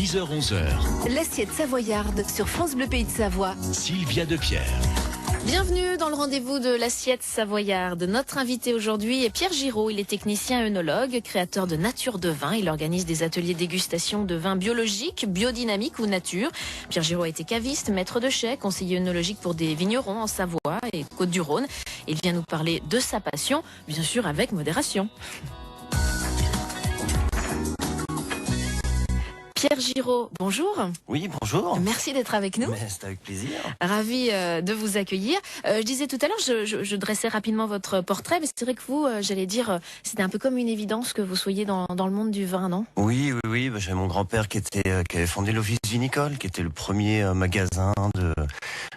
10h-11h. L'assiette savoyarde sur France Bleu Pays de Savoie. Sylvia Depierre. Bienvenue dans le rendez-vous de l'assiette savoyarde. Notre invité aujourd'hui est Pierre Giraud. Il est technicien œnologue, créateur de Nature de Vin. Il organise des ateliers dégustation de vins biologiques, biodynamiques ou nature. Pierre Giraud a été caviste, maître de chai, conseiller œnologique pour des vignerons en Savoie et Côte-du-Rhône. Il vient nous parler de sa passion, bien sûr avec modération. Pierre Giraud, bonjour. Oui, bonjour. Merci d'être avec nous. C'est avec plaisir. Ravi de vous accueillir. Je disais tout à l'heure, je dressais rapidement votre portrait, mais c'est vrai que vous, j'allais dire, c'était un peu comme une évidence que vous soyez dans le monde du vin, non ? Oui. J'avais mon grand-père qui avait fondé l'office vinicole, qui était le premier magasin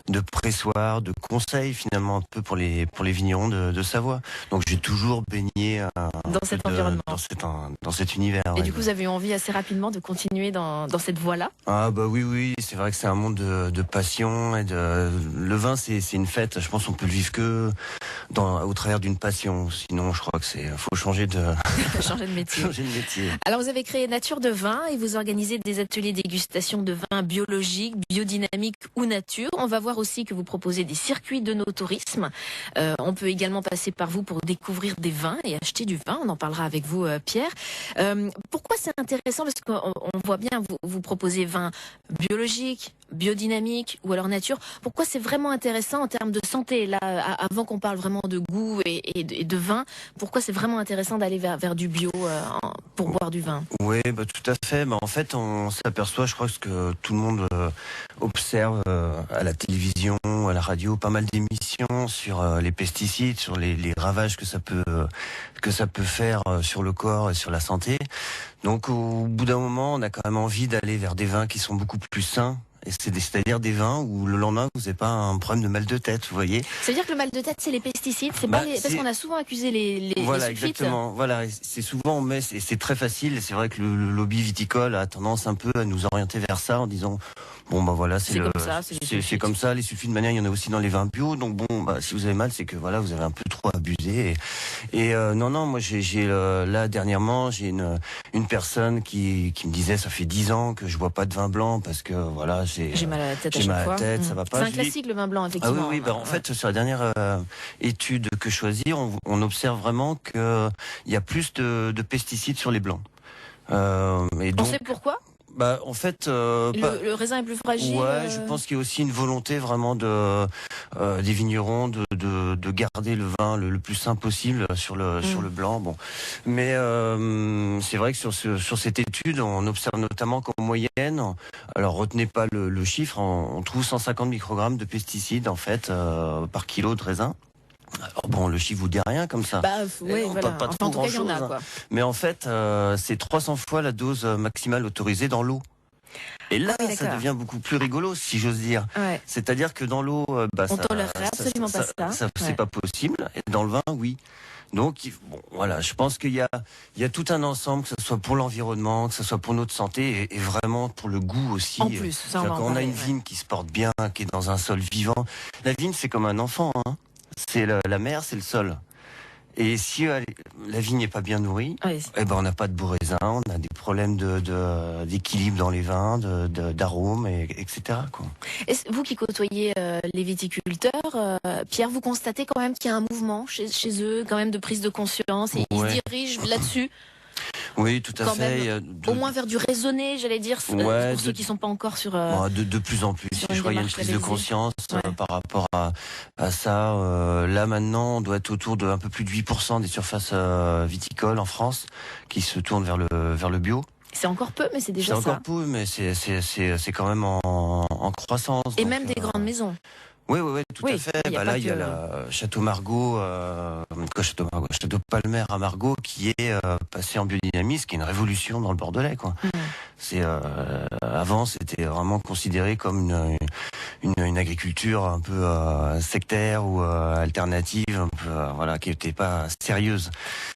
de pressoirs, de conseils finalement un peu pour les vignerons de Savoie. Donc j'ai toujours baigné dans cet environnement, dans cet univers. Et du coup, vous avez eu envie assez rapidement de continuer dans cette voie-là ? Ah bah oui, c'est vrai que c'est un monde de passion et le vin c'est une fête. Je pense qu'on peut le vivre que au travers d'une passion. Sinon, je crois que faut changer de changer de métier. Changer de métier. Alors vous avez créé Nature de Vin et vous organisez des ateliers dégustation de vins biologiques, biodynamiques ou nature. On va voir aussi que vous proposez des circuits d'œnotourisme. On peut également passer par vous pour découvrir des vins et acheter du vin. On en parlera avec vous, Pierre. Pourquoi c'est intéressant ? Parce qu'on voit bien, vous proposez vin biologique, biodynamique ou alors nature. Pourquoi c'est vraiment intéressant en termes de santé ? Là, avant qu'on parle vraiment de goût et de vin, pourquoi c'est vraiment intéressant d'aller vers du bio pour boire du vin ? Oui, tout à fait. En fait, on s'aperçoit, je crois que ce que tout le monde observe à la télévision, à la radio, pas mal d'émissions sur les pesticides, sur les ravages que ça peut faire sur le corps et sur la santé. Donc, au bout d'un moment, on a quand même envie d'aller vers des vins qui sont beaucoup plus sains. C'est-à-dire des vins où le lendemain vous n'avez pas un problème de mal de tête, vous voyez. Ça veut dire que le mal de tête c'est les pesticides, parce qu'on a souvent accusé les voilà, sulfites. Exactement. Voilà, c'est souvent c'est très facile. C'est vrai que le lobby viticole a tendance un peu à nous orienter vers ça en disant voilà, c'est comme ça. Les sulfites de manière, il y en a aussi dans les vins bio. Donc si vous avez mal, c'est que voilà, vous avez un peu trop abusé. Et non, moi là dernièrement, j'ai une personne qui me disait ça fait 10 ans que je bois pas de vin blanc parce que voilà. J'ai mal à la tête à chaque fois. Ça va pas. C'est un classique le vin blanc, effectivement. Ah oui, en fait, sur la dernière étude que choisir, on observe vraiment qu'il y a plus de pesticides sur les blancs. On sait pourquoi ? En fait, le raisin est plus fragile. Ouais, je pense qu'il y a aussi une volonté vraiment des vignerons de garder le vin le plus sain possible sur le blanc. Mais c'est vrai que sur cette étude, on observe notamment qu'en moyenne, alors retenez pas le chiffre, on trouve 150 microgrammes de pesticides en fait par kilo de raisin. Alors le chiffre vous dit rien comme ça. Voilà. Pas trop grand chose. Mais en fait, c'est 300 fois la dose maximale autorisée dans l'eau. Et là, ça devient beaucoup plus rigolo, si j'ose dire. Ouais. C'est-à-dire que dans l'eau, on tolérerait absolument pas ça. C'est pas possible. Et dans le vin, oui. Donc, voilà, je pense qu'il y a tout un ensemble, que ce soit pour l'environnement, que ce soit pour notre santé et vraiment pour le goût aussi. En plus, ça quand on a une vigne qui se porte bien, qui est dans un sol vivant, la vigne c'est comme un enfant, hein. C'est la mer, c'est le sol. Et si la vigne n'est pas bien nourrie, on n'a pas de beau raisin, on a des problèmes d'équilibre dans les vins, d'arômes, etc. Quoi. Et vous qui côtoyez les viticulteurs, Pierre, vous constatez quand même qu'il y a un mouvement chez eux, quand même de prise de conscience, et ils se dirigent là-dessus. Oui, tout à fait. Au moins vers du raisonné, j'allais dire, pour ceux qui ne sont pas encore sur... de plus en plus. Je crois qu'il y a une prise de conscience par rapport à ça. Là, maintenant, on doit être autour de un peu plus de 8% des surfaces viticoles en France qui se tournent vers le bio. C'est encore peu, mais c'est déjà ça. C'est encore peu, mais c'est quand même en croissance. Et même des grandes maisons. Oui, tout à fait. Là, il y a le Château Margaux, Château Palmer à Margaux, qui est passé en biodynamisme, qui est une révolution dans le Bordelais, quoi. Avant, c'était vraiment considéré comme une agriculture un peu sectaire ou alternative, un peu, qui n'était pas sérieuse.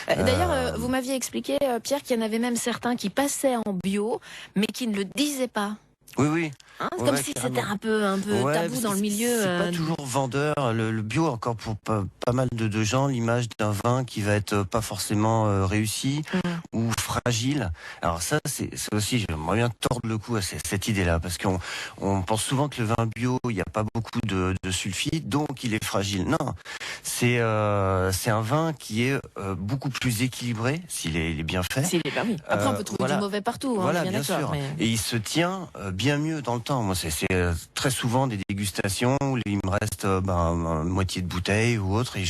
D'ailleurs, vous m'aviez expliqué, Pierre, qu'il y en avait même certains qui passaient en bio, mais qui ne le disaient pas. Oui. Comme si c'était un peu tabou dans le milieu. C'est pas toujours vendeur. Le bio, encore pour pas mal de gens, l'image d'un vin qui va être pas forcément réussi ou fragile. Alors ça, c'est aussi, j'aimerais bien tordre le cou à cette idée-là, parce qu'on pense souvent que le vin bio, il n'y a pas beaucoup de sulfite, donc il est fragile. Non, c'est un vin qui est beaucoup plus équilibré s'il est bien fait. Oui. Après, on peut trouver du mauvais partout. Voilà, bien sûr. Mais... Et il se tient bien mieux dans le temps. Moi, c'est très souvent des dégustations où il me reste moitié de bouteille ou autre, et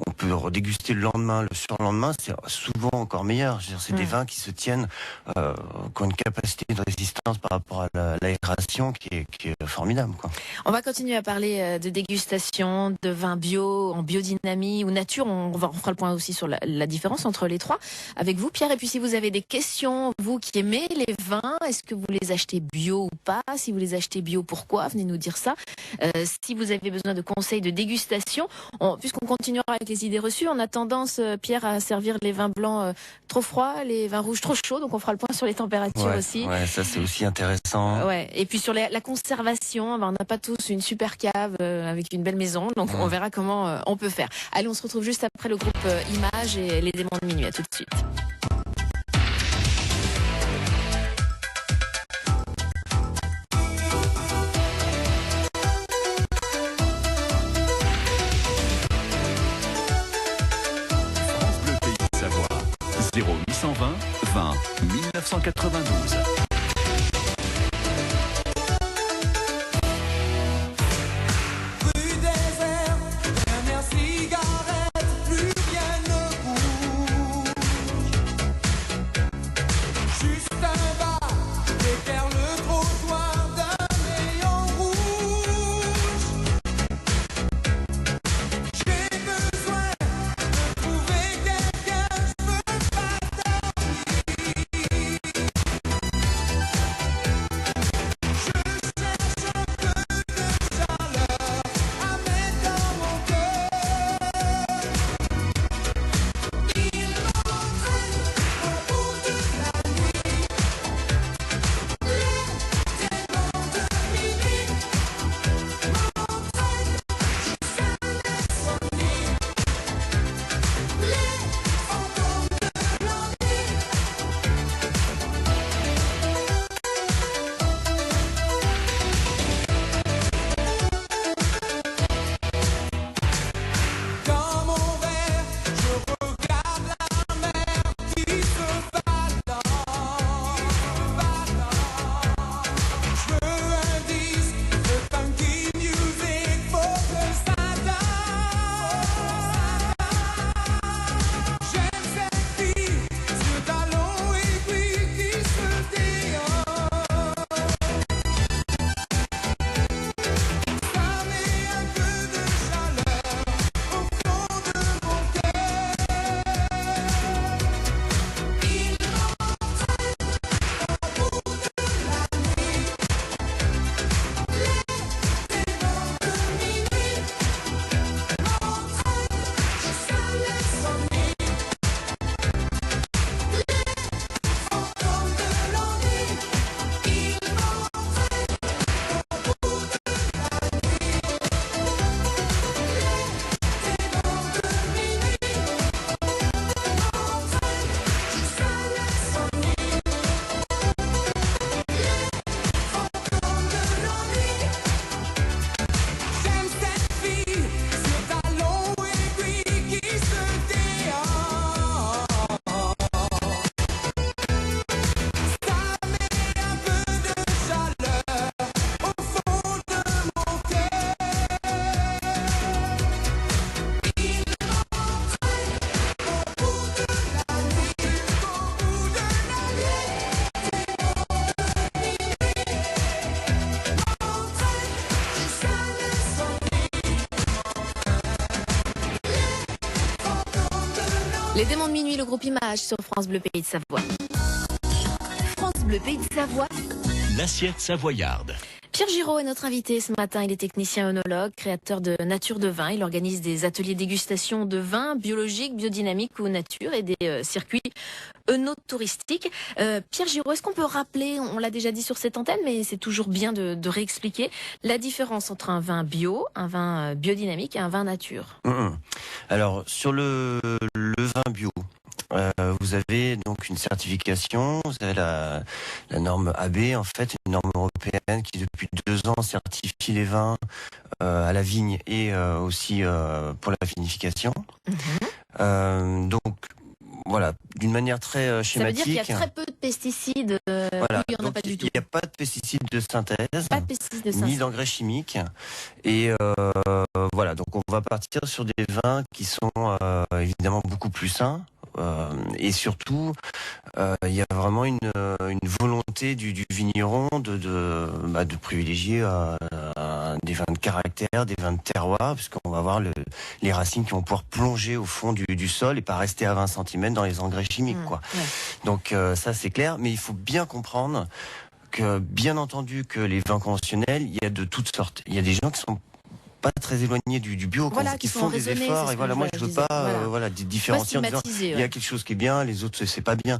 on peut redéguster le lendemain, le surlendemain, c'est souvent encore meilleur. Je veux dire, c'est des vins qui se tiennent, qui ont une capacité de résistance par rapport à l'aération qui est formidable, quoi. On va continuer à parler de dégustation, de vins bio, en biodynamie ou nature. On fera le point aussi sur la différence entre les trois avec vous, Pierre. Et puis si vous avez des questions, vous qui aimez les vins, est-ce que vous les achetez bio ou pas? Si vous les achetez bio, pourquoi? Venez nous dire ça. Si vous avez besoin de conseils de dégustation, puisqu'on continuera avec les idées reçues, on a tendance, Pierre, à servir les vins blancs trop froids, les vins rouges trop chauds. Donc on fera le point sur les températures aussi. Ouais, ça c'est aussi intéressant. Et puis sur la conservation, on n'a pas tous une super cave avec une belle maison, donc on verra comment on peut faire. Allez, on se retrouve juste après le groupe Images et les démons de minuit. À tout de suite. France Bleu Pays de Savoie, 0820 20 1992. Les démons de minuit, le groupe Images sur France Bleu Pays de Savoie. France Bleu Pays de Savoie. L'assiette savoyarde. Pierre Giraud est notre invité ce matin. Il est technicien œnologue, créateur de Nature de Vin. Il organise des ateliers dégustation de vins biologiques, biodynamiques ou nature et des circuits œnotouristiques. Pierre Giraud, est-ce qu'on peut rappeler, on l'a déjà dit sur cette antenne, mais c'est toujours bien de réexpliquer, la différence entre un vin bio, un vin biodynamique et un vin nature? Alors, sur le vin bio, Vous avez donc une certification, vous avez la norme AB, en fait, une norme européenne qui depuis 2 ans certifie les vins à la vigne et aussi pour la vinification. Donc voilà, d'une manière très schématique. Ça veut dire qu'il y a très peu de pesticides. Voilà, Il n'y en a pas du tout. Il n'y a pas de pesticides de synthèse, Pas de pesticides de synthèse. ni d'engrais chimiques. Et voilà, donc on va partir sur des vins qui sont évidemment beaucoup plus sains. Et surtout, il y a vraiment une volonté du vigneron de privilégier des vins de caractère, des vins de terroir, puisqu'on va avoir les racines qui vont pouvoir plonger au fond du sol et pas rester à 20 cm dans les engrais chimiques, quoi. Ouais. Donc ça c'est clair, mais il faut bien comprendre que, bien entendu, que les vins conventionnels, il y a de toutes sortes. Il y a des gens qui sont pas très éloignés du bio, Voilà, qui qui font sont des raisonnés, efforts. c'est Et ce voilà, que moi je je veux disais. pas Voilà. différencier en disant stigmatiser, il y a quelque chose qui est bien, les autres c'est pas bien.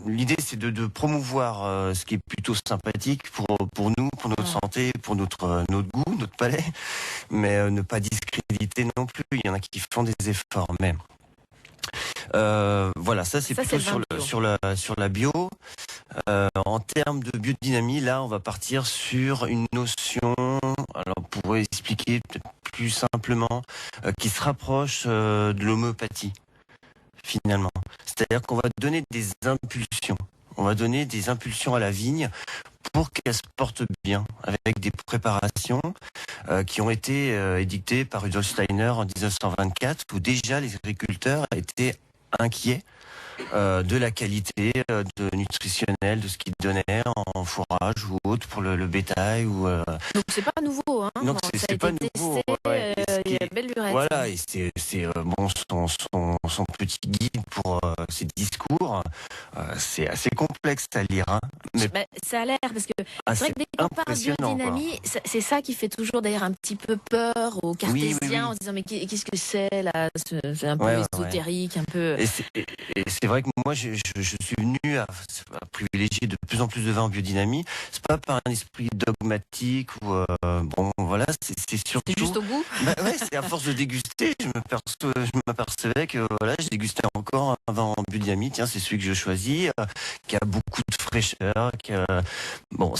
L'idée c'est de promouvoir ce qui est plutôt sympathique pour nous, pour notre santé, pour notre goût, notre palais, mais ne pas discréditer non plus. Il y en a qui font des efforts, mais voilà, ça c'est plutôt sur la bio. En termes de biodynamie, là, on va partir sur une notion, alors pour expliquer peut-être plus simplement, qui se rapproche de l'homéopathie, finalement. C'est-à-dire qu'on va donner des impulsions. On va donner des impulsions à la vigne pour qu'elle se porte bien, avec des préparations qui ont été édictées par Rudolf Steiner en 1924, où déjà les agriculteurs étaient inquiets de la qualité nutritionnelle de ce qu'ils donnaient en fourrage ou autre pour le bétail. Donc c'est pas nouveau, hein. Donc ça a c'est été pas nouveau. testé, il y a belle lurette. Voilà, et c'est bon son petit guide pour ses discours. C'est assez complexe à lire, hein, mais ça a l'air, parce que c'est vrai que dès qu'on parle biodynamie, c'est ça qui fait toujours d'ailleurs un petit peu peur aux cartésiens, en se disant mais qu'est-ce que c'est là, c'est un peu ésotérique, un peu. Et c'est vrai que moi je suis venu à privilégier de plus en plus de vins en biodynamie. C'est pas par un esprit dogmatique ou bon voilà, c'est surtout. C'est juste au goût. Bah ouais, c'est à force de déguster, je m'apercevais que voilà, j'ai dégusté encore un vin en biodynamie. Tiens, c'est celui que je choisis, qui a beaucoup de fraîcheur. Bon,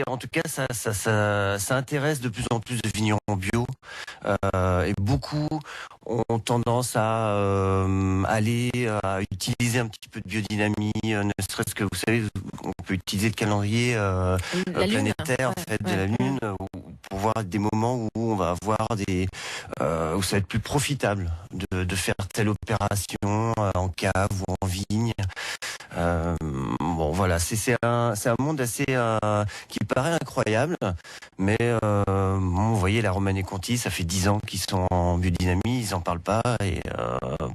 en tout cas ça intéresse de plus en plus de vignerons bio, et beaucoup ont tendance à aller à utiliser un petit peu de biodynamie, ne serait-ce que, vous savez, on peut utiliser le calendrier planétaire en fait, de la Lune, pour voir des moments où on va avoir où ça va être plus profitable de faire telle opération en cave ou en vigne. Bon voilà, c'est un monde assez qui paraît incroyable, mais bon, vous voyez, la Romanée Conti, ça fait 10 ans qu'ils sont en biodynamie, ils en parlent pas, et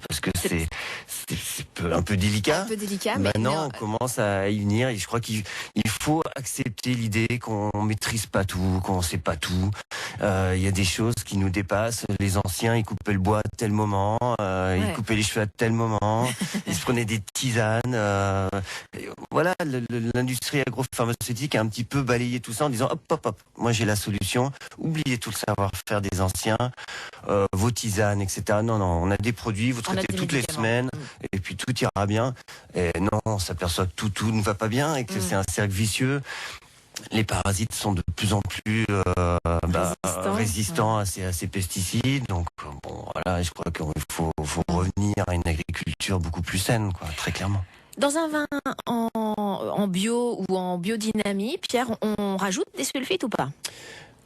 parce que c'est un peu délicat. Un peu délicat, maintenant on commence à y venir, et je crois qu'il faut accepter l'idée qu'on maîtrise pas tout, qu'on sait pas tout. Il y a des choses qui nous dépassent. Les anciens, ils coupaient le bois à tel moment, ils coupaient les cheveux à tel moment, ils se prenaient des tisanes. Voilà, l'industrie agro-pharmaceutique a un petit peu balayé tout ça en disant hop, moi j'ai la solution. Oubliez tout le savoir-faire des anciens, vos tisanes, etc. Non, on a des produits, vous traitez toutes les semaines, et puis tout ira bien. Et non, on s'aperçoit que tout ne va pas bien et que c'est un cercle vicieux. Les parasites sont de plus en plus résistants à ces pesticides. Donc bon, voilà, je crois qu'il faut revenir à une agriculture beaucoup plus saine, quoi, très clairement. Dans un vin en bio ou en biodynamie, Pierre, on rajoute des sulfites ou pas ?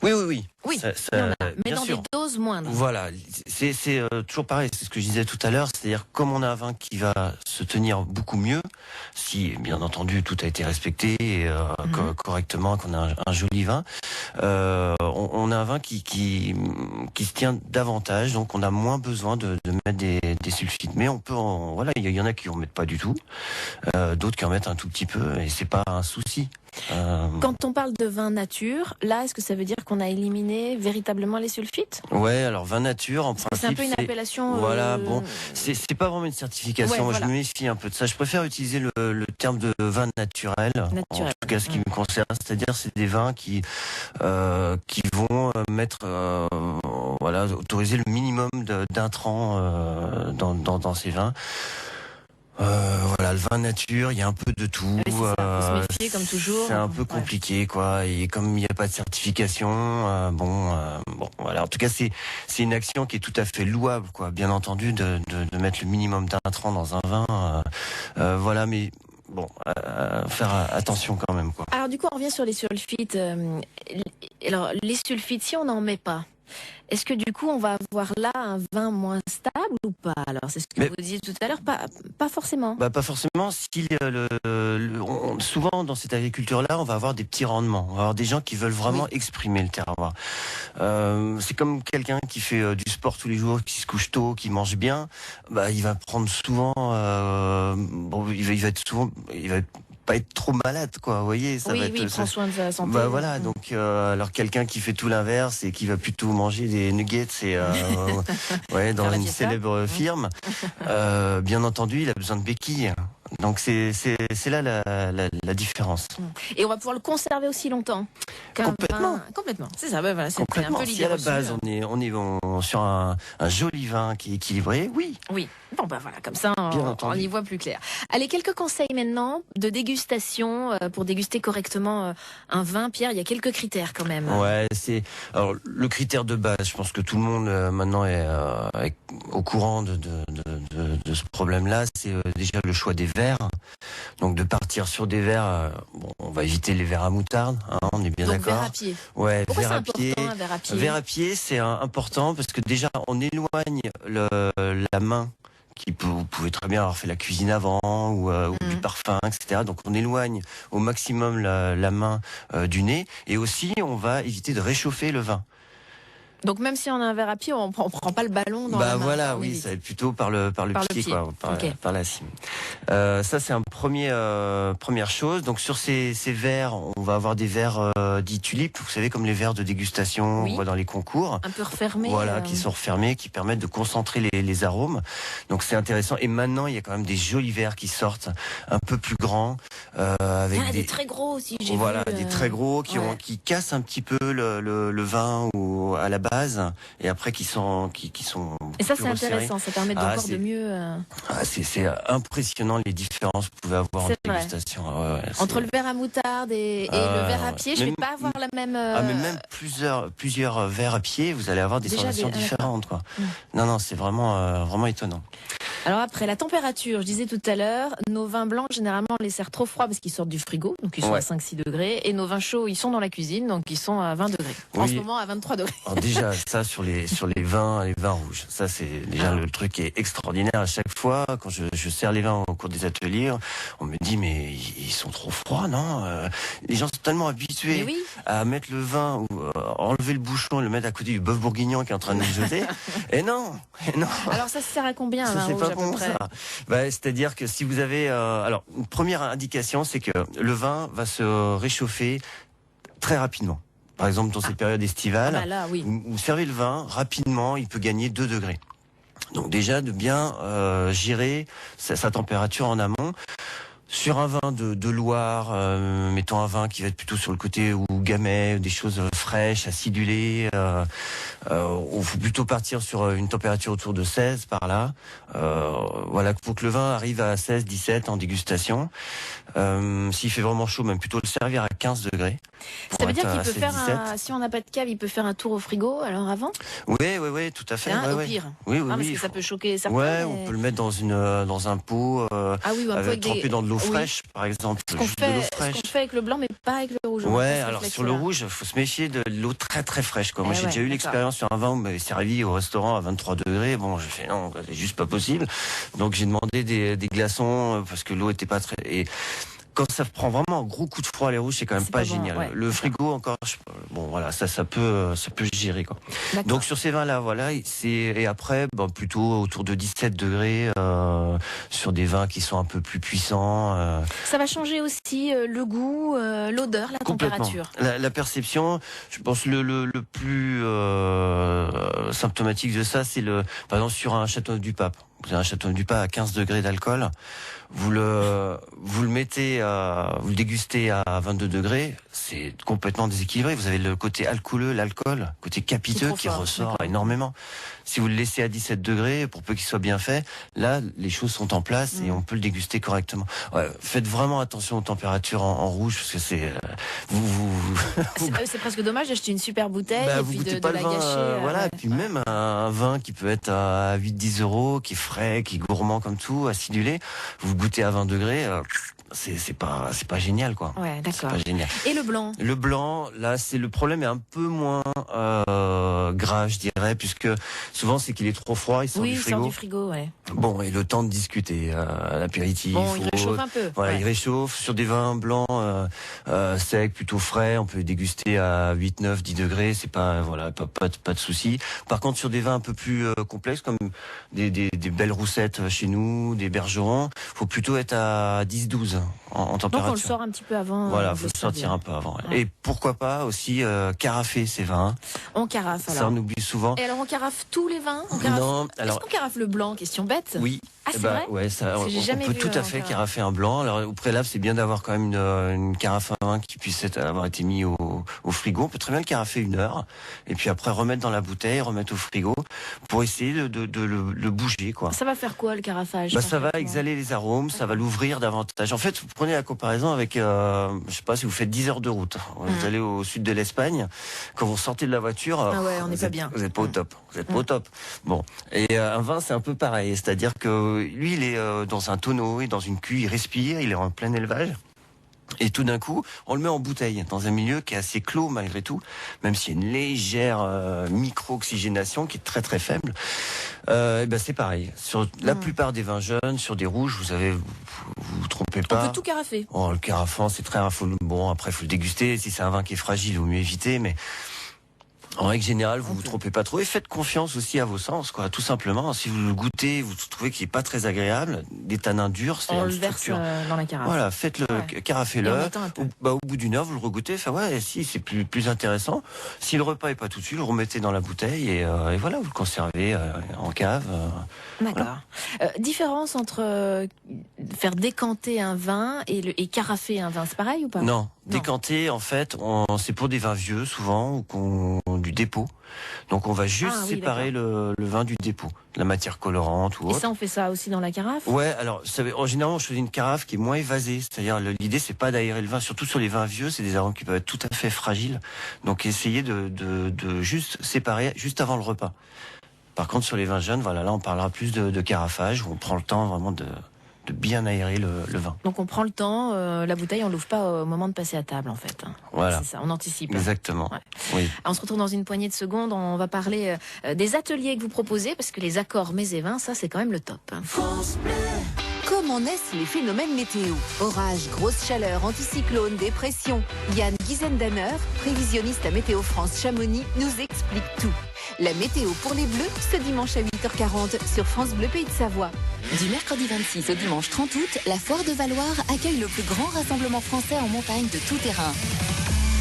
Oui. Oui, il y en a, mais dans des doses moindres. Voilà, c'est toujours pareil, c'est ce que je disais tout à l'heure, c'est-à-dire comme on a un vin qui va se tenir beaucoup mieux, si bien entendu tout a été respecté et, correctement, qu'on a un joli vin, on a un vin qui se tient davantage, donc on a moins besoin de mettre des sulfites. Mais on peut, voilà, il y en a qui en mettent pas du tout, d'autres qui en mettent un tout petit peu, et c'est pas un souci. Quand on parle de vin nature, là, est-ce que ça veut dire qu'on a éliminé véritablement les sulfites ? Ouais, alors vin nature, en principe, c'est un peu une appellation. Voilà, bon, c'est pas vraiment une certification. Moi, je me méfie un peu de ça. Je préfère utiliser le terme de vin naturel. En tout cas, ce qui me concerne, c'est-à-dire, c'est des vins qui vont mettre, autoriser le minimum d'intrants dans ces vins. Voilà, le vin nature, il y a un peu de tout. Oui, c'est ça, faut se méfier comme toujours. C'est un peu compliqué, quoi. Et comme il n'y a pas de certification, bon, voilà. En tout cas, c'est une action qui est tout à fait louable, quoi. Bien entendu, de mettre le minimum d'intrants dans un vin, voilà. Mais bon, faire attention quand même, quoi. Alors du coup, on revient sur les sulfites. Alors les sulfites, si on n'en met pas, est-ce que du coup on va avoir là un vin moins stable ou pas? Alors c'est ce que vous disiez tout à l'heure, pas forcément. Pas forcément. Si souvent dans cette agriculture-là, on va avoir des petits rendements. On va avoir des gens qui veulent vraiment exprimer le terroir. C'est comme quelqu'un qui fait du sport tous les jours, qui se couche tôt, qui mange bien. Il va prendre souvent. Il va pas être trop malade, quoi. Vous voyez, il prend soin de sa santé. Voilà, donc alors quelqu'un qui fait tout l'inverse et qui va plutôt manger des nuggets dans une célèbre firme, bien entendu, il a besoin de béquilles. Donc c'est là la différence. Et on va pouvoir le conserver aussi longtemps. Complètement. C'est ça. Voilà, c'est un peu l'idée. Si à la base on est sur un joli vin qui est équilibré, oui. Oui. Bon voilà, comme ça on y voit plus clair. Allez, quelques conseils maintenant de dégustation pour déguster correctement un vin. Pierre, il y a quelques critères quand même. Ouais, alors le critère de base. Je pense que tout le monde maintenant est au courant de ce problème-là. C'est déjà le choix des verres. Donc de partir sur des verres, on va éviter les verres à moutarde, on est bien d'accord. Verre à pied. Ouais, pourquoi verre c'est important un verre à pied? Verre à pied, c'est important parce que déjà on éloigne la main. Vous pouvez très bien avoir fait la cuisine avant ou du parfum, etc. Donc on éloigne au maximum la main du nez et aussi on va éviter de réchauffer le vin. Donc même si on a un verre à pied, on prend pas le ballon dans la main. Voilà, oui, ça va être plutôt par le pied, quoi, par la cime. Ça c'est première chose. Donc sur ces verres, on va avoir des verres dits tulipes, vous savez, comme les verres de dégustation, on voit dans les concours. Un peu refermés. Voilà, qui sont refermés, qui permettent de concentrer les arômes. Donc c'est intéressant. Et maintenant, il y a quand même des jolis verres qui sortent, un peu plus grands, avec des très gros aussi. J'ai vu, des très gros qui cassent un petit peu le vin ou à la base. Et après qui sont et ça c'est intéressant, ça permet encore de mieux c'est impressionnant les différences que vous pouvez avoir en dégustation. Entre le verre à moutarde et le verre à pied, je vais pas avoir la même mais même plusieurs verres à pied, vous allez avoir des sensations différentes, quoi. Non, c'est vraiment étonnant. Alors après, la température, je disais tout à l'heure, nos vins blancs, généralement, on les sert trop froids parce qu'ils sortent du frigo, donc ils sont à 5-6 degrés, et nos vins chauds, ils sont dans la cuisine, donc ils sont à 20 degrés. En ce moment, à 23 degrés. Alors déjà, ça, sur les vins rouges, ça, c'est déjà le truc qui est extraordinaire. À chaque fois, quand je sers les vins au cours des ateliers, on me dit, mais ils sont trop froids, non? Les gens sont tellement habitués à mettre le vin ou enlever le bouchon et le mettre à côté du bœuf bourguignon qui est en train de mijoter. Et non. Alors ça se sert à combien, un vin rouge? Ça. C'est-à-dire que si vous avez... alors, une première indication, c'est que le vin va se réchauffer très rapidement. Par exemple, dans cette période estivale, vous servez le vin, rapidement, il peut gagner 2 degrés. Donc déjà, de bien gérer sa température en amont. Sur un vin de Loire, mettons un vin qui va être plutôt sur le côté ou gamay, des choses fraîches, acidulées, il faut plutôt partir sur une température autour de 16 par là. Voilà, pour que le vin arrive à 16, 17 en dégustation. S'il fait vraiment chaud, même plutôt le servir à 15 degrés. Ça veut dire qu'il peut faire si on n'a pas de cave, il peut faire un tour au frigo alors avant? Oui, tout à fait. Au pire. Oui. Parce que ça peut choquer certains. Ouais, on peut le mettre dans un pot, trempé dans de l'eau fraîche, par exemple. Ce qu'on fait avec le blanc, mais pas avec le rouge. Ouais, alors sur le rouge, il faut se méfier de l'eau très très fraîche, quoi. Moi, j'ai déjà eu l'expérience sur un vin où on m'avait servi au restaurant à 23 degrés. Bon, j'ai fait non, c'est juste pas possible. Donc j'ai demandé des glaçons parce que l'eau était pas très... Et quand ça prend vraiment un gros coup de froid, les rouges, c'est quand même pas génial. Ouais. Le frigo, encore, ça peut gérer, quoi. Donc sur ces vins-là, voilà, et après, plutôt autour de 17 degrés, sur des vins qui sont un peu plus puissants. Ça va changer aussi le goût, l'odeur, la température. La perception, je pense le plus symptomatique de ça, c'est par exemple sur un Châteauneuf du Pape. vous avez un Château du Pape à 15 degrés d'alcool, vous le mettez, vous le dégustez à 22 degrés, c'est complètement déséquilibré. Vous avez le côté alcooleux, l'alcool, côté capiteux qui ressort énormément. Si vous le laissez à 17 degrés, pour peu qu'il soit bien fait, là, les choses sont en place et on peut le déguster correctement. Ouais, faites vraiment attention aux températures en rouge, parce que c'est, C'est presque dommage d'acheter une super bouteille et vous puis goûtez de pas la le vin, gâcher. voilà. Et puis même un vin qui peut être à 8-10 euros, qui est frais, qui est gourmand comme tout, acidulé, vous goûtez à 20 degrés, c'est pas génial, quoi. Ouais, d'accord. C'est pas génial. Et le blanc? Le blanc, là, le problème est un peu moins grave, je dirais, puisque souvent c'est qu'il est trop froid, il sort du frigo. Il sort du frigo, ouais. Bon, et le temps de discuter, l'apéritif. Bon, il réchauffe un peu. Voilà, il réchauffe. Sur des vins blancs secs, plutôt frais, on peut les déguster à 8, 9, 10 degrés, c'est pas, voilà, pas de souci. Par contre, sur des vins un peu plus complexes, comme des belles roussettes chez nous, des bergerons, faut plutôt être à 10, 12 en température. Donc on le sort un petit peu avant. Voilà, faut le sortir un peu avant. Ouais. Et pourquoi pas aussi carafer ces vins. On carafe alors. Ça on oublie souvent. Et alors on carafe tous les vins? Non, alors. Est-ce qu'on carafe le blanc? Question bête. Oui. Ah, c'est vrai? Ouais, ça, on peut tout à fait carafer un blanc. Alors au préalable, c'est bien d'avoir quand même une carafe à vin qui puisse avoir été mis au frigo. On peut très bien le carafer 1 heure et puis après remettre dans la bouteille, remettre au frigo pour essayer de le bouger, quoi. Ça va faire quoi le carafage? Ça va exhaler les arômes, ça va l'ouvrir davantage. En fait, vous prenez la comparaison avec, je sais pas, si vous faites 10 heures de route, vous allez au sud de l'Espagne, quand vous sortez de la voiture, on n'est pas bien. Vous n'êtes pas au top. Vous êtes pas au top. Bon, et un vin, c'est un peu pareil, c'est-à-dire que lui, il est dans un tonneau, et dans une cuve, il respire, il est en plein élevage. Et tout d'un coup, on le met en bouteille, dans un milieu qui est assez clos malgré tout, même s'il y a une légère micro-oxygénation qui est très très faible. C'est pareil. Sur la plupart des vins jeunes, sur des rouges, vous trompez pas. On peut tout carafer. Oh, le carafant, c'est très rare. Après, faut le déguster. Si c'est un vin qui est fragile, il vaut mieux éviter, mais en règle générale, vous vous trompez pas trop et faites confiance aussi à vos sens, quoi. Tout simplement, si vous le goûtez, vous trouvez qu'il est pas très agréable, des tanins durs, c'est on une le verse structure. Dans la carafe. Voilà, faites-le, carafez-le. Au bout d'1 heure, vous le regoûtez. Enfin si, c'est plus intéressant. Si le repas est pas tout de suite, vous le remettez dans la bouteille et voilà, vous le conservez en cave. D'accord. Voilà. Différence entre faire décanter un vin et carafer un vin, c'est pareil ou pas? Non. Décanter, en fait, c'est pour des vins vieux souvent ou du dépôt. Donc on va juste séparer le vin du dépôt, la matière colorante ou autre. Et ça, on fait ça aussi dans la carafe? Ouais, alors en général, on choisit une carafe qui est moins évasée. C'est-à-dire l'idée, c'est pas d'aérer le vin, surtout sur les vins vieux, c'est des arômes qui peuvent être tout à fait fragiles. Donc essayez de juste séparer juste avant le repas. Par contre, sur les vins jeunes, voilà, là on parlera plus de carafage où on prend le temps vraiment de bien aérer le vin. Donc on prend le temps, la bouteille on l'ouvre pas au moment de passer à table en fait. Voilà. C'est ça, on anticipe. Exactement. Ouais. Oui. Alors, on se retrouve dans une poignée de secondes, on va parler des ateliers que vous proposez parce que les accords mets et vins, ça c'est quand même le top. France Bleu. Comment naissent les phénomènes météo? Orage, grosse chaleur, anticyclone, dépression. Yann Giesendaner, prévisionniste à Météo France Chamonix, nous explique tout. La météo pour les Bleus, ce dimanche à 8h40 sur France Bleu Pays de Savoie. Du mercredi 26 au dimanche 30 août, la Foire de Valloire accueille le plus grand rassemblement français en montagne de tout terrain.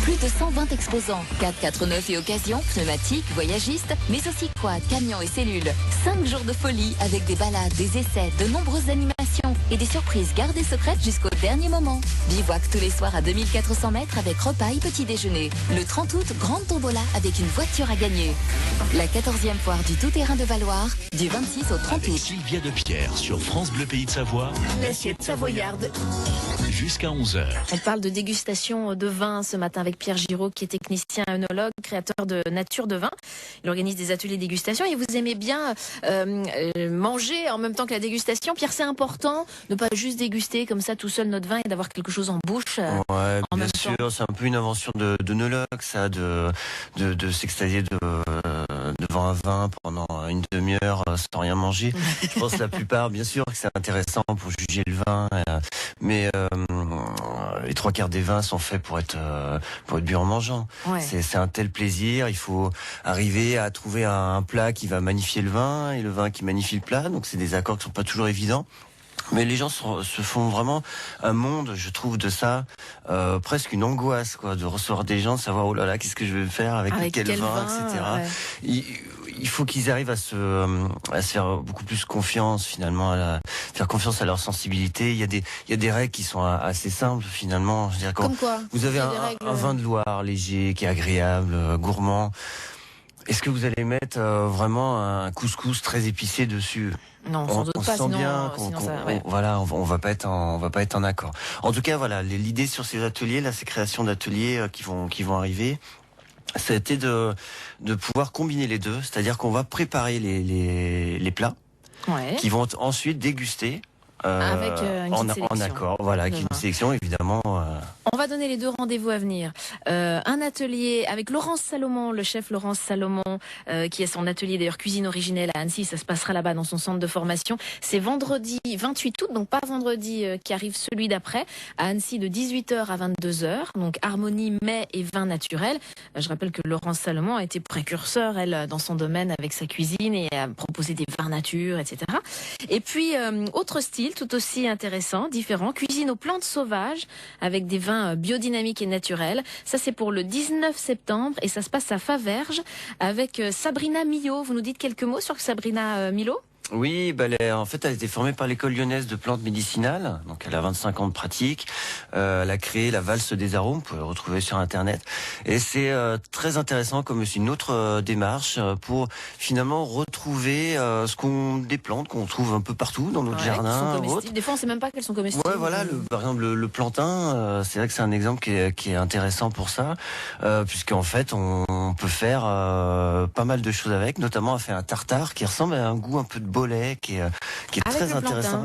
Plus de 120 exposants, 4x4 neufs et occasions, pneumatiques, voyagistes, mais aussi quad, camions et cellules. 5 jours de folie avec des balades, des essais, de nombreuses animations et des surprises gardées secrètes jusqu'au dernier moment. Bivouac tous les soirs à 2400 mètres avec repas et petit déjeuner. Le 30 août, grande tombola avec une voiture à gagner. La 14e foire du tout-terrain de Valloire, du 26 au 30 Avec août. Sylvia Depierre sur France Bleu Pays de Savoie, L'assiette savoyarde. jusqu'à 11h. On parle de dégustation de vin ce matin avec Pierre Giraud qui est technicien œnologue, créateur de Nature de Vin. Il organise des ateliers dégustation et vous aimez bien manger en même temps que la dégustation. Pierre, c'est important de ne pas juste déguster comme ça tout seul notre vin et d'avoir quelque chose en bouche. Ouais, en bien même sûr, temps. c'est un peu une invention d'œnologue, ça, de s'extasier devant un vin pendant une demi-heure sans rien manger. Je pense que la plupart, bien sûr, que c'est intéressant pour juger le vin, mais les 3/4 des vins sont faits pour être bu en mangeant. Ouais. C'est un tel plaisir. Il faut arriver à trouver un plat qui va magnifier le vin et le vin qui magnifie le plat. Donc c'est des accords qui sont pas toujours évidents. Mais les gens se font vraiment un monde, je trouve, de ça, presque une angoisse, quoi, de recevoir des gens, de savoir, oh là là, qu'est-ce que je vais faire, avec quel vin, etc. Ouais. il faut qu'ils arrivent à se faire beaucoup plus confiance finalement, faire confiance à leur sensibilité. Il y a des règles qui sont assez simples finalement. Je veux dire, quand Comme quoi? vous avez un vin de Loire léger, qui est agréable, gourmand, est-ce que vous allez mettre vraiment un couscous très épicé dessus? Non, sans doute on pas, sent sinon, bien voilà, on va pas être en accord. En tout cas, voilà, l'idée sur ces ateliers, là, ces créations d'ateliers qui vont arriver, ça a été de pouvoir combiner les deux, c'est-à-dire qu'on va préparer les plats Ouais. qui vont ensuite déguster Avec une petite sélection. en accord, voilà, avec une sélection évidemment. On va donner les 2 rendez-vous à venir. Un atelier avec Laurence Salomon, le chef Laurence Salomon, qui a son atelier d'ailleurs cuisine originelle à Annecy. Ça se passera là-bas dans son centre de formation. C'est vendredi 28 août, donc pas vendredi qui arrive, celui d'après, à Annecy de 18h à 22h. Donc harmonie, mets et vin naturel. Je rappelle que Laurence Salomon a été précurseur, elle, dans son domaine avec sa cuisine et a proposé des vins nature, etc. Et puis, autre style, tout aussi intéressant, différent, cuisine aux plantes sauvages avec des vins biodynamiques et naturels. Ça, c'est pour le 19 septembre et ça se passe à Faverges avec Sabrina Millot. Vous nous dites quelques mots sur Sabrina Millot? Oui, en fait, elle a été formée par l'école lyonnaise de plantes médicinales. Donc, elle a 25 ans de pratique. Elle a créé la valse des arômes. Vous pouvez le retrouver sur Internet. Et c'est très intéressant comme c'est une autre démarche pour finalement retrouver des plantes qu'on trouve un peu partout dans notre jardin. Des fois, on ne sait même pas qu'elles sont comestibles. Ouais, voilà. Par exemple, le plantain, c'est vrai que c'est un exemple qui est intéressant pour ça, puisqu'en fait, on peut faire pas mal de choses avec, notamment à faire un tartare qui ressemble à un goût un peu de bolet qui est très intéressant.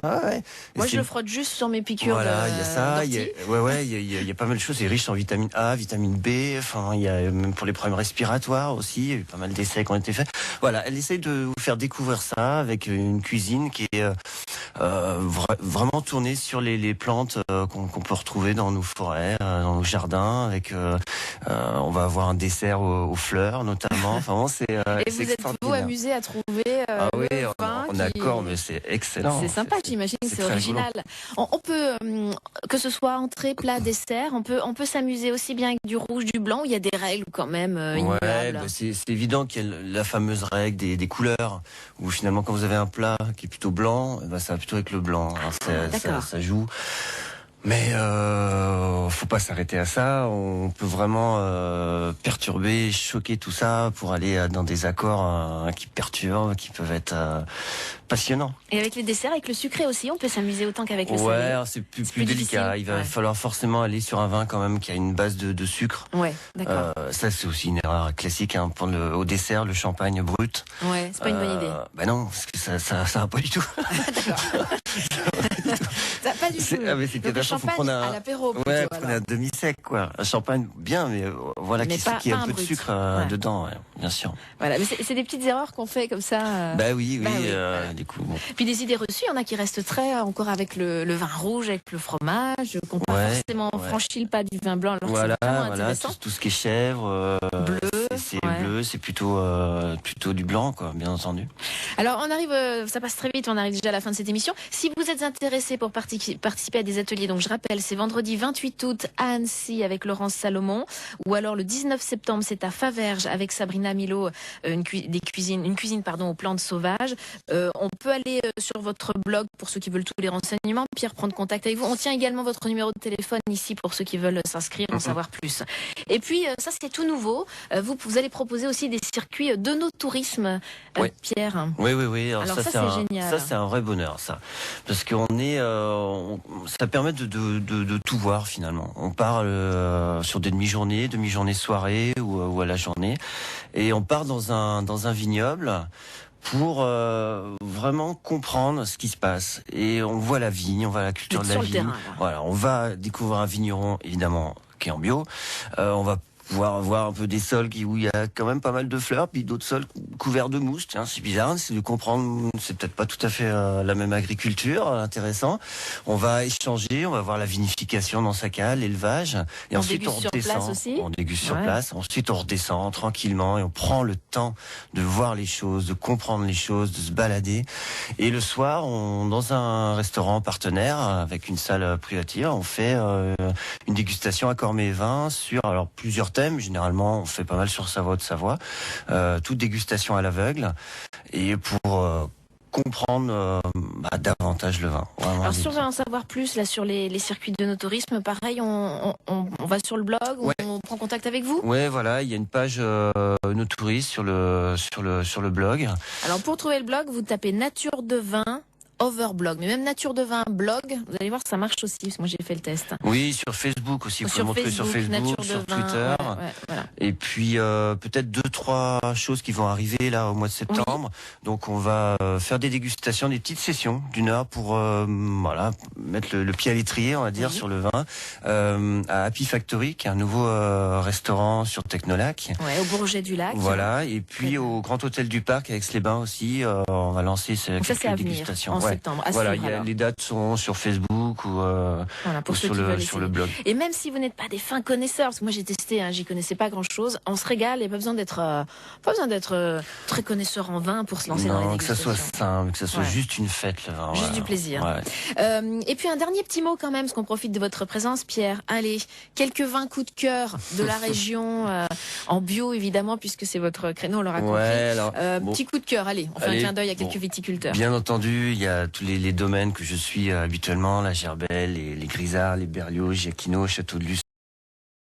Moi, je le frotte juste sur mes piqûres. Voilà, il y a ça, il y a pas mal de choses. C'est riche en vitamine A, vitamine B. Enfin, il y a même pour les problèmes respiratoires aussi. Il y a eu pas mal d'essais qui ont été faits. Voilà, elle essaye de vous faire découvrir ça avec une cuisine qui est vraiment tournée sur les plantes qu'on peut retrouver dans nos forêts, dans nos jardins. Avec, on va avoir un dessert aux fleurs notamment. Enfin, bon, et vous êtes-vous amusé à trouver le vin en accord, mais c'est excellent. C'est sympa, j'imagine, c'est original. On peut, que ce soit entrée, plat, dessert, on peut s'amuser aussi bien avec du rouge, du blanc, où il y a des règles quand même immuables. C'est évident qu'il y a la fameuse règle des couleurs, où finalement quand vous avez un plat qui est plutôt blanc, ça va plutôt avec le blanc. Ça joue. Mais faut pas s'arrêter à ça. On peut vraiment perturber, choquer tout ça pour aller dans des accords qui perturbent, qui peuvent être passionnants. Et avec les desserts, avec le sucré aussi, on peut s'amuser autant qu'avec le salé. Ouais, c'est plus délicat. Il va falloir forcément aller sur un vin quand même qui a une base de sucre. Ouais, d'accord. Ça, c'est aussi une erreur classique. Pour au dessert, le champagne brut. Ouais, c'est pas une bonne idée. Non, parce que ça va pas du tout. D'accord. Ça, pas du tout. Mais c'est le champagne à l'apéro. Ouais, prenez un demi-sec, quoi. Un champagne bien, mais voilà, qui a un peu de sucre dedans, bien sûr. Voilà, mais c'est des petites erreurs qu'on fait comme ça. Oui. Du coup. Bon. Puis des idées reçues, il y en a qui restent très encore avec le vin rouge, avec le fromage, qu'on pas forcément franchi le pas du vin blanc. Alors voilà, c'est vraiment intéressant. Tout ce qui est chèvre, bleu, c'est bleu, c'est plutôt du blanc, quoi, bien entendu. Alors on arrive, ça passe très vite, on arrive déjà à la fin de cette émission. Si vous êtes intéressé pour participer à des ateliers, donc je rappelle, c'est vendredi 28 août à Annecy avec Laurence Salomon, ou alors le 19 septembre, c'est à Faverges avec Sabrina Millot, une cuisine aux plantes sauvages. On peut aller sur votre blog pour ceux qui veulent tous les renseignements, Pierre, prendre contact avec vous. On tient également votre numéro de téléphone ici pour ceux qui veulent s'inscrire, en savoir plus. Et puis, ça c'est tout nouveau. Vous allez proposer aussi des circuits de nos tourismes, Pierre. Oui. Alors ça c'est génial. Ça c'est un vrai bonheur, ça. Parce qu'on est, ça permet de tout voir finalement. On part sur des demi-journées soirée ou à la journée, et on part dans un vignoble pour vraiment comprendre ce qui se passe. Et on voit la vigne, on voit la culture de la vigne. Voilà, on va découvrir un vigneron évidemment qui est en bio. On va pouvoir voir un peu des sols où il y a quand même pas mal de fleurs, puis d'autres sols couverts de mousse. Tiens, c'est bizarre, c'est de comprendre, c'est peut-être pas tout à fait la même agriculture, intéressant. On va échanger, on va voir la vinification dans sa cale, l'élevage, et ensuite on redescend. On déguste sur place, ensuite on redescend tranquillement et on prend le temps de voir les choses, de comprendre les choses, de se balader. Et le soir, dans un restaurant partenaire avec une salle privative, on fait une dégustation à Cormet et Vin sur plusieurs thème. Généralement, on fait pas mal sur Savoie de Savoie. Toute dégustation à l'aveugle. Et pour comprendre davantage le vin. Vraiment. Alors si on veut en savoir plus là sur les circuits de no-tourisme, pareil, on va sur le blog, Ouais. on prend contact avec vous. Ouais, voilà, il y a une page no-touriste sur le blog. Alors pour trouver le blog, vous tapez Nature de vin Overblog, mais même Nature de vin blog, vous allez voir, ça marche aussi, parce que moi j'ai fait le test. Oui, sur Facebook aussi, vous pouvez Sur montrer sur Facebook, Facebook, Nature sur de vin, Twitter. ouais, voilà. Et puis peut-être 2-3 choses qui vont arriver là au mois de septembre. Donc on va faire des dégustations, des petites sessions d'1 heure pour mettre le pied à l'étrier, on va dire, sur le vin. À Happy Factory, qui est un nouveau restaurant sur Technolac. Ouais, au Bourget du Lac. Voilà, et puis au Grand Hôtel du Parc avec les Bains aussi, on va lancer Donc ça, c'est à quelques venir, dégustations. en septembre. À Voilà, suivre, alors. les dates sont sur Facebook ou Voilà, pour ceux sur qui veulent sur le essayer. blog. Et même si vous n'êtes pas des fins connaisseurs, parce que moi j'ai testé, j'y connaissais pas grand chose, on se régale et pas besoin d'être très connaisseur en vin pour se lancer dans les Non, que ça dégustations. soit simple, que ça soit Ouais. juste une fête. Le vin, Juste voilà. du plaisir. Ouais. Et puis un dernier petit mot quand même, parce qu'on profite de votre présence, Pierre. Allez, quelques vins coup de cœur de la région, en bio évidemment, puisque c'est votre créneau, on l'aura compris. Ouais, alors, Petit coup de cœur, allez, on fait Allez, un clin d'œil à quelques bon. viticulteurs. Bien entendu, il y a tous les domaines que je suis habituellement, la Gerbelle, les Grisards, les Berlioz, Giacchino, Château de Luce,